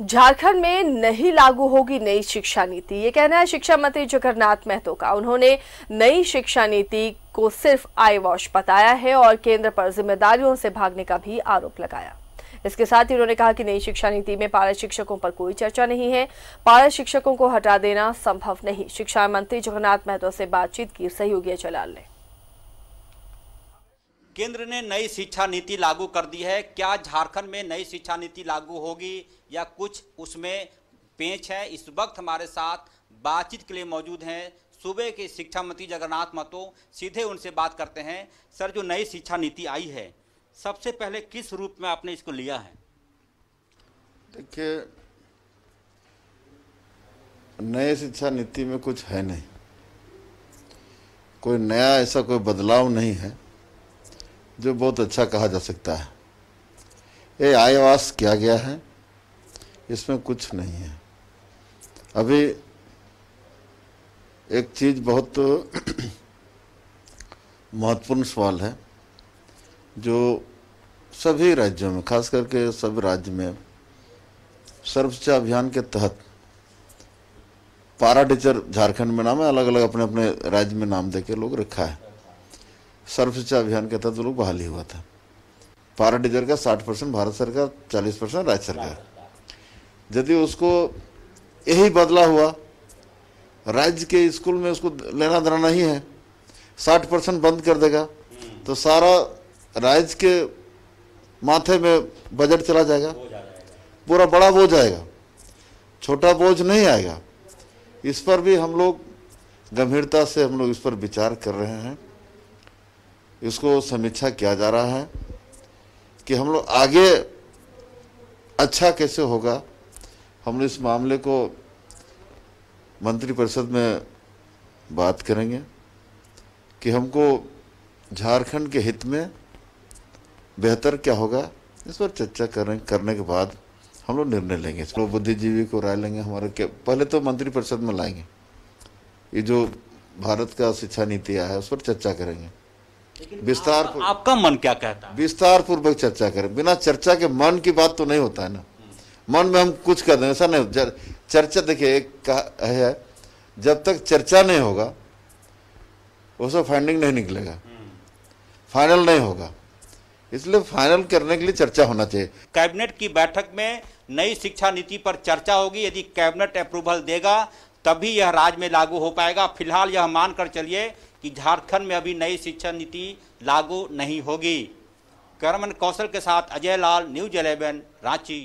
झारखंड में नहीं लागू होगी नई शिक्षा नीति, ये कहना है शिक्षा मंत्री जगन्नाथ महतो का। उन्होंने नई शिक्षा नीति को सिर्फ आई वॉश बताया है और केंद्र पर जिम्मेदारियों से भागने का भी आरोप लगाया। इसके साथ ही उन्होंने कहा कि नई शिक्षा नीति में पारा शिक्षकों पर कोई चर्चा नहीं है, पारा शिक्षकों को हटा देना संभव नहीं। शिक्षा मंत्री जगन्नाथ महतो से बातचीत की सहयोगी अजय लाल ने। केंद्र ने नई शिक्षा नीति लागू कर दी है। क्या झारखंड में नई शिक्षा नीति लागू होगी या कुछ उसमें पेंच है? इस वक्त हमारे साथ बातचीत के लिए मौजूद हैं सूबे के शिक्षा मंत्री जगन्नाथ महतो। सीधे उनसे बात करते हैं। सर, जो नई शिक्षा नीति आई है, सबसे पहले किस रूप में आपने इसको लिया है? देखिए, नई शिक्षा नीति में कुछ है नहीं, कोई नया ऐसा कोई बदलाव नहीं है जो बहुत अच्छा कहा जा सकता है। ये आवास किया गया है, इसमें कुछ नहीं है। अभी एक चीज बहुत महत्वपूर्ण सवाल है जो सभी राज्यों में, खास करके सभी राज्य में सर्व शिक्षा अभियान के तहत पारा टीचर झारखंड में नाम है, अलग अलग अपने अपने राज्य में नाम देके लोग रखा है। सर्व शिक्षा अभियान के तहत लोग बहाली हुआ था। पारा टीचर का 60% भारत सरकार, 40% राज्य सरकार। यदि उसको यही बदला हुआ, राज्य के स्कूल में उसको लेना देना नहीं है, 60% बंद कर देगा तो सारा राज्य के माथे में बजट चला जाएगा, पूरा बड़ा बोझ आएगा, छोटा बोझ नहीं आएगा। इस पर भी हम लोग गंभीरता से हम लोग इस पर विचार कर रहे हैं। इसको समीक्षा किया जा रहा है कि हम लोग आगे अच्छा कैसे होगा। हम लोग इस मामले को मंत्रिपरिषद में बात करेंगे कि हमको झारखंड के हित में बेहतर क्या होगा। इस पर चर्चा करने के बाद हम लोग निर्णय लेंगे। लोग बुद्धिजीवी को राय लेंगे। हमारे क्या पहले तो मंत्रिपरिषद में लाएंगे, ये जो भारत का शिक्षा नीति आया है उस पर चर्चा करेंगे विस्तार। आपका मन क्या कहता है? विस्तार पूर्वक चर्चा करें। बिना चर्चा के मन की बात तो नहीं होता है ना। मन में हम कुछ कर दें, ऐसा नहीं। चर्चा, देखिए, एक है जब तक चर्चा नहीं होगा उसमें फाइंडिंग नहीं निकलेगा, फाइनल नहीं होगा। इसलिए फाइनल करने के लिए चर्चा होना चाहिए। कैबिनेट की बैठक में नई शिक्षा नीति पर चर्चा होगी। यदि कैबिनेट अप्रूवल देगा तभी यह राज्य में लागू हो पाएगा। फिलहाल यह मानकर चलिए कि झारखंड में अभी नई शिक्षा नीति लागू नहीं होगी। कैमरामैन कौशल के साथ अजय लाल, न्यूज़ 11, रांची।